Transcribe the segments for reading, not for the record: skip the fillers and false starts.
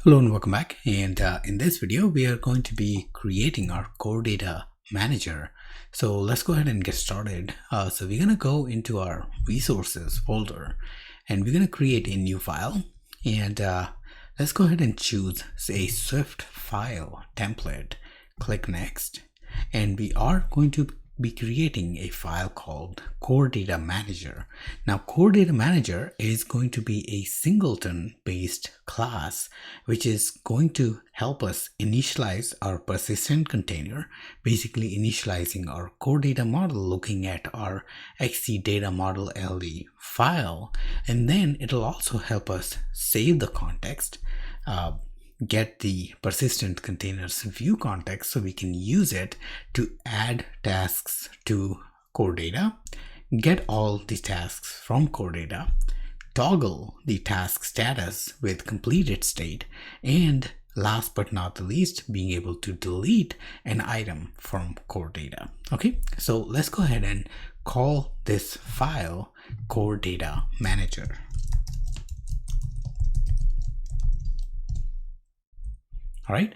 Hello and welcome back. And in this video, we are going to be creating our core data manager. So let's go ahead and get started. So we're going to go into our resources folder and we're going to create a new file. And let's go ahead and choose a Swift file template. Click next. And we are going to be creating a file called core data manager. Now core data manager is going to be a singleton based class which is going to help us initialize our persistent container, basically initializing our core data model looking at our XC data model LD file, and then it'll also help us save the context, get the persistent containers view context so we can use it to add tasks to core data, get all the tasks from core data, toggle the task status with completed state, and last but not the least, being able to delete an item from core data. Okay, so let's go ahead and call this file core data manager. All right,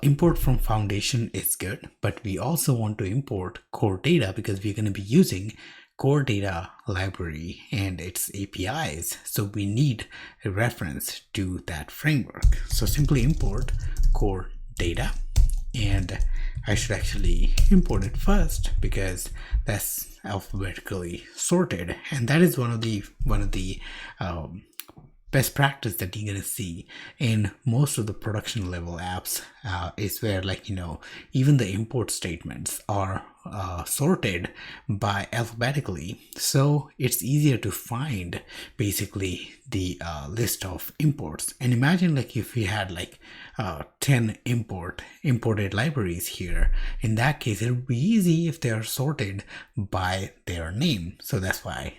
import from foundation is good, but we also want to import core data because we're going to be using core data library and its APIs. So we need a reference to that framework. So simply import core data, and I should actually import it first because that's alphabetically sorted, and that is one of the best practice that you're going to see in most of the production level apps is where, like, even the import statements are sorted by alphabetically, so it's easier to find basically the list of imports. And imagine like if we had like 10 imported libraries here. In that case, it would be easy if they are sorted by their name. So that's why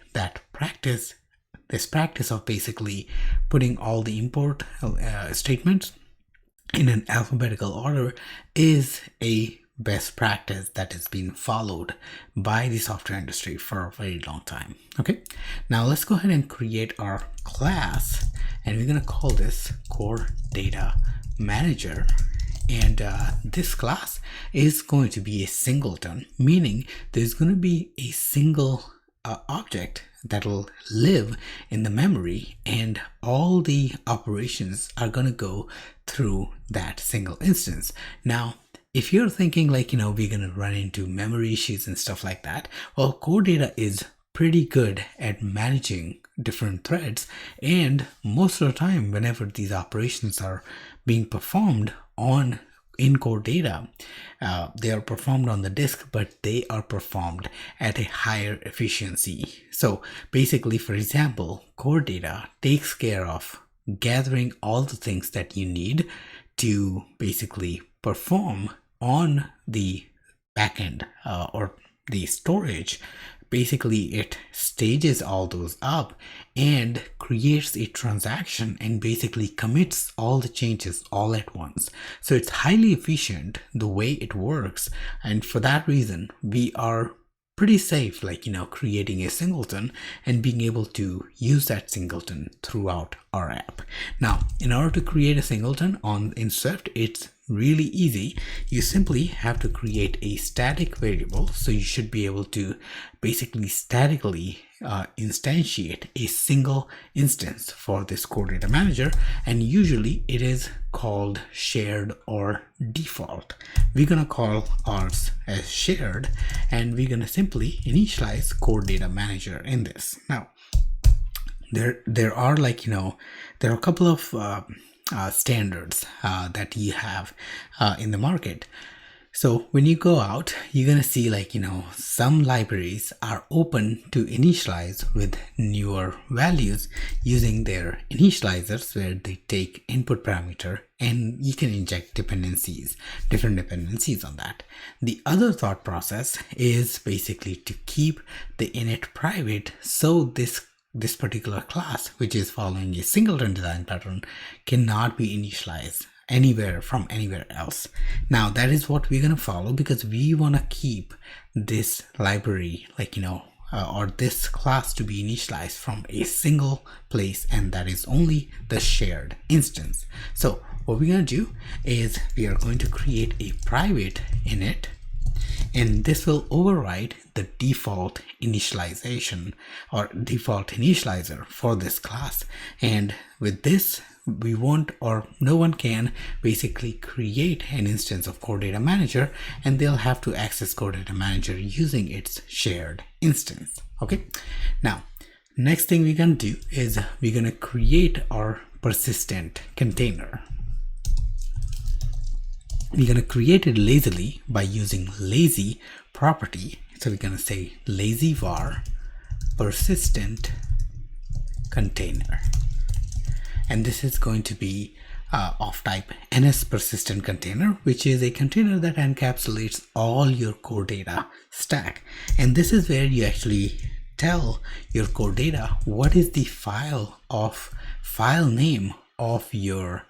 this practice of basically putting all the import statements in an alphabetical order is a best practice that has been followed by the software industry for a very long time. Okay, now let's go ahead and create our class, and we're going to call this core data manager. And this class is going to be a singleton, meaning there's going to be a single object that'll live in the memory, and all the operations are going to go through that single instance. Now, if you're thinking like, we're going to run into memory issues and stuff like that, well, core data is pretty good at managing different threads, and most of the time whenever these operations are being performed in core data, they are performed on the disk, but they are performed at a higher efficiency. So basically, for example, core data takes care of gathering all the things that you need to basically perform on the backend or the storage. Basically, it stages all those up and creates a transaction and basically commits all the changes all at once. So it's highly efficient the way it works, and for that reason we are pretty safe, like, creating a singleton and being able to use that singleton throughout our app. Now, in order to create a singleton in Swift, it's really easy. You simply have to create a static variable. So you should be able to basically statically instantiate a single instance for this core data manager, and usually it is called shared or default. We're going to call ours as shared, and we're going to simply initialize core data manager in this. Now, there are there are a couple of standards that you have in the market. So when you go out, you're going to see some libraries are open to initialize with newer values using their initializers, where they take input parameter and you can inject different dependencies on that. The other thought process is basically to keep the init private, so this particular class, which is following a singleton design pattern, cannot be initialized from anywhere else. Now that is what we're going to follow because we want to keep this library or this class to be initialized from a single place, and that is only the shared instance. So what we're going to do is we are going to create a private init, and this will override the default initialization or default initializer for this class. And with this, we won't, or no one can basically create an instance of Core Data Manager, and they'll have to access Core Data Manager using its shared instance. Okay, now next thing we're going to do is we're going to create our persistent container. We're going to create it lazily by using lazy property. So we're going to say lazy var persistent container, and this is going to be of type NS persistent container, which is a container that encapsulates all your core data stack. And this is where you actually tell your core data what is the file name of your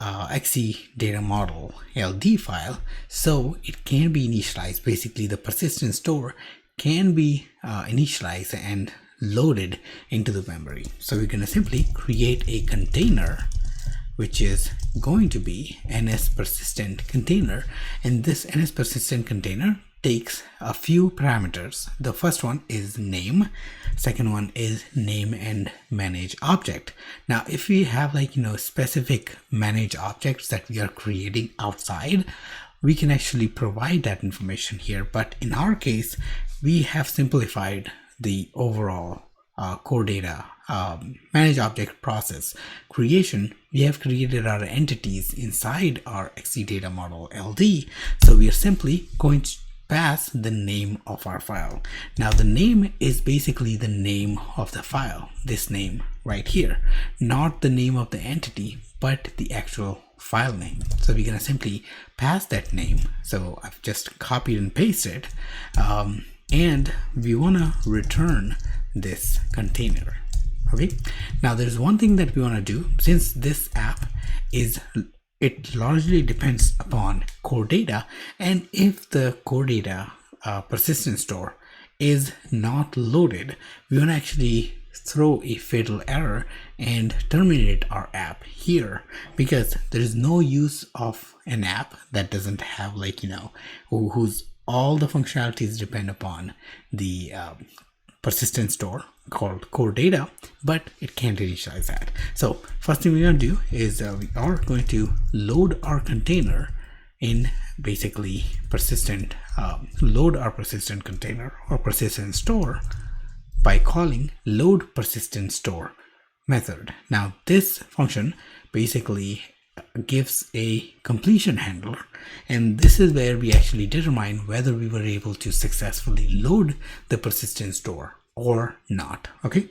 XC data model LD file, so it can be initialized. Basically, the persistent store can be initialized and loaded into the memory. So we're going to simply create a container which is going to be NS persistent container, and this NS persistent container takes a few parameters. The first one is name, second one is name and manage object. Now if we have specific manage objects that we are creating outside, we can actually provide that information here, but in our case we have simplified the overall core data manage object process creation. We have created our entities inside our XC data model LD, so we are simply going to pass the name of our file. Now the name is basically the name of the file, this name right here, not the name of the entity, but the actual file name. So we're gonna simply pass that name. So I've just copied and pasted, and we wanna return this container. Okay, now there's one thing that we want to do. Since this app it largely depends upon core data, and if the core data persistent store is not loaded, we want to actually throw a fatal error and terminate our app here, because there is no use of an app that doesn't have whose all the functionalities depend upon the persistent store called core data, but it can't initialize that. So first thing we're going to do is we are going to load our container in basically persistent, load our persistent container or persistent store by calling load persistent store method. Now this function basically gives a completion handler, and this is where we actually determine whether we were able to successfully load the persistent store or not. Okay,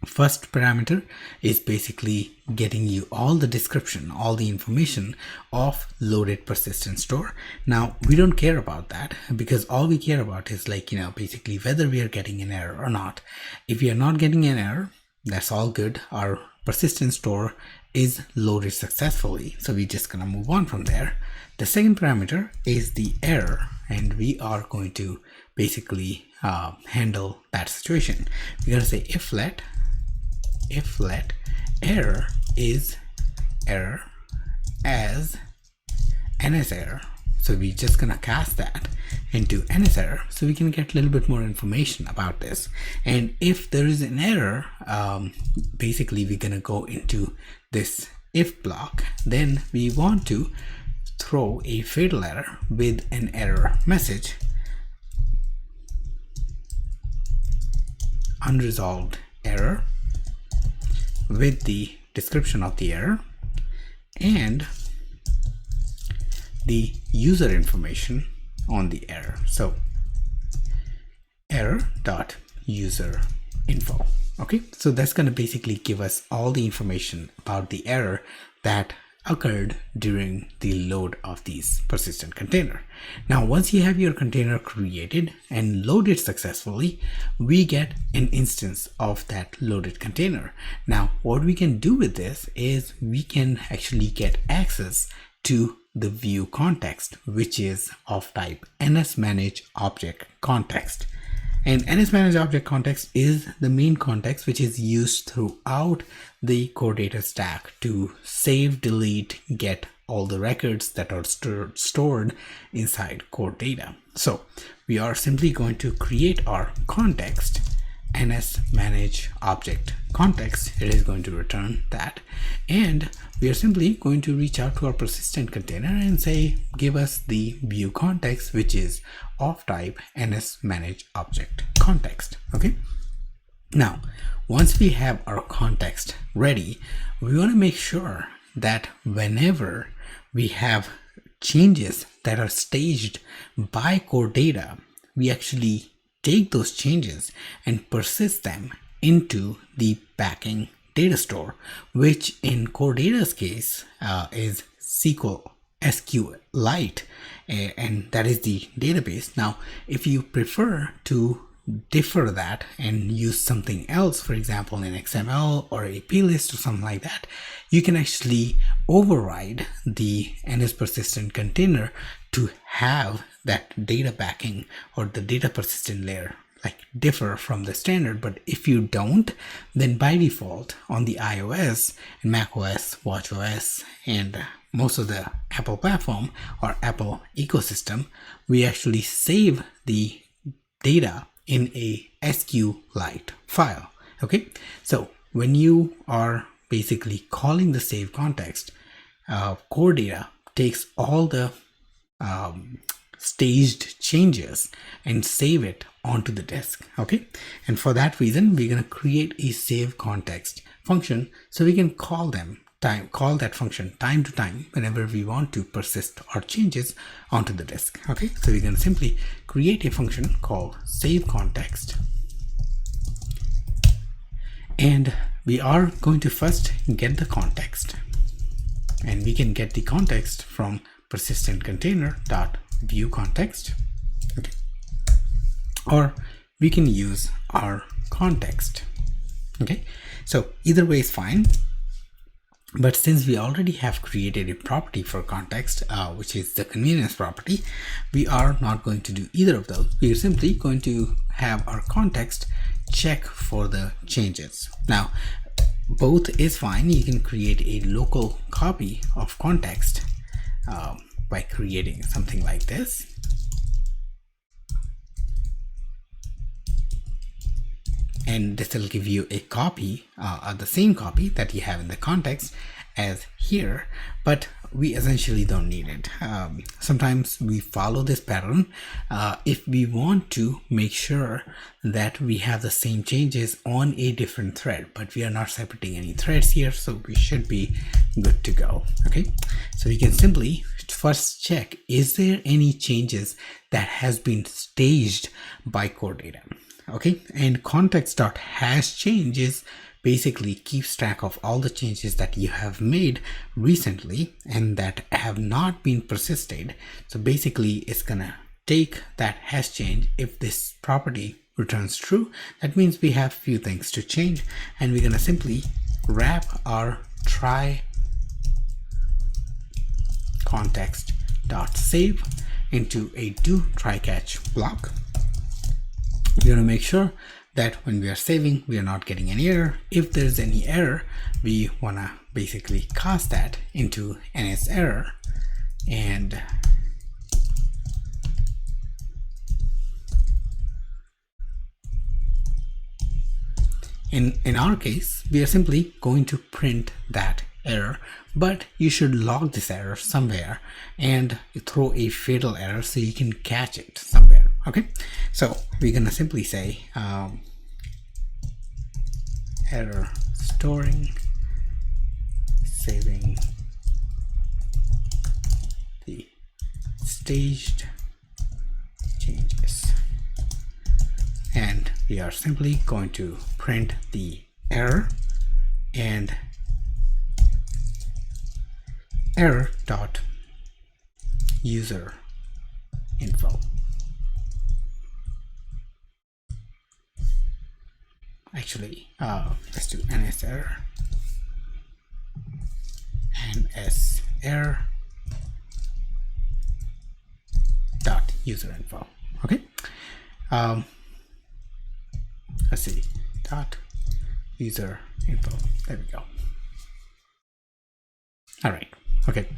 first parameter is basically getting you all the description, all the information of loaded persistent store. Now we don't care about that, because all we care about is basically whether we are getting an error or not. If we are not getting an error, that's all good. Our persistent store is loaded successfully, so we're just gonna move on from there. The second parameter is the error, and we are going to basically handle that situation. We're gonna say if let error is error as NS error. So we're just gonna cast that into NS error so we can get a little bit more information about this. And if there is an error, basically we're gonna go into this if block. Then we want to throw a fatal error with an error message, unresolved error, with the description of the error and the user information on the error. So error.user info. Okay, so that's going to basically give us all the information about the error that occurred during the load of these persistent container. Now once you have your container created and loaded successfully, we get an instance of that loaded container. Now what we can do with this is we can actually get access to the view context, which is of type NS manage object context. And NSManageObject context is the main context which is used throughout the core data stack to save, delete, get all the records that are stored inside core data. So we are simply going to create our context, NSManageObject context. It is going to return that, and we are simply going to reach out to our persistent container and say, give us the view context, which is of type NSManageObject context. Okay. Now, once we have our context ready, we want to make sure that whenever we have changes that are staged by core data, we actually take those changes and persist them into the backing data store, which in core data's case is SQLite, and that is the database. Now, if you prefer to differ that and use something else, for example in XML or a plist or something like that, you can actually override the NS persistent container to have that data backing or the data persistent layer like differ from the standard. But if you don't, then by default on the iOS and macOS, watchOS, and most of the Apple platform or Apple ecosystem, we actually save the data in a SQLite file. Okay, so when you are basically calling the save context, core data takes all the staged changes and save it onto the disk. Okay, and for that reason we're going to create a save context function so we can call that function time to time whenever we want to persist our changes onto the disk. Okay, so we're going to simply create a function called save context, and we are going to first get the context, and we can get the context from persistent container dot view context. Okay, or we can use our context. Okay, so either way is fine. But since we already have created a property for context, which is the convenience property, we are not going to do either of those. We are simply going to have our context check for the changes. Now, both is fine. You can create a local copy of context by creating something like this. And this will give you a copy, the same copy that you have in the context as here, but we essentially don't need it. Sometimes we follow this pattern if we want to make sure that we have the same changes on a different thread, but we are not separating any threads here, so we should be good to go. Okay, so we can simply first check, is there any changes that has been staged by core data? Okay, and context.hasChanges basically keeps track of all the changes that you have made recently and that have not been persisted. So basically it's gonna take that hash change. If this property returns true, that means we have few things to change, and we're gonna simply wrap our try context.save into a do try catch block. We're going to make sure that when we are saving, we are not getting any error. If there's any error, we want to basically cast that into NS error, and in our case, we are simply going to print that error, but you should log this error somewhere and throw a fatal error so you can catch it somewhere. Okay, so we're gonna simply say error storing saving the staged changes, and we are simply going to print the error and error dot user info. Actually, let's do ns error dot user info. Okay, let's see, dot user info. There we go. All right. Okay.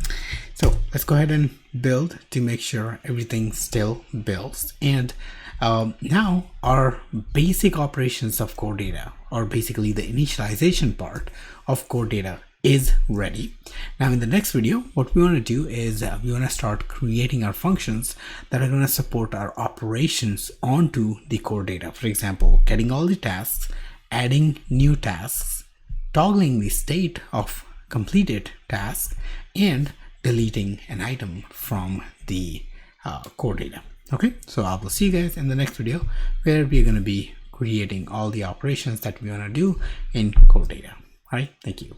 So let's go ahead and build to make sure everything still builds. And now our basic operations of core data, or basically the initialization part of core data, is ready. Now in the next video, what we want to do is we want to start creating our functions that are going to support our operations onto the core data. For example, getting all the tasks, adding new tasks, toggling the state of completed task, and deleting an item from the core data. Okay, so I will see you guys in the next video where we're going to be creating all the operations that we want to do in core data. All right, thank you.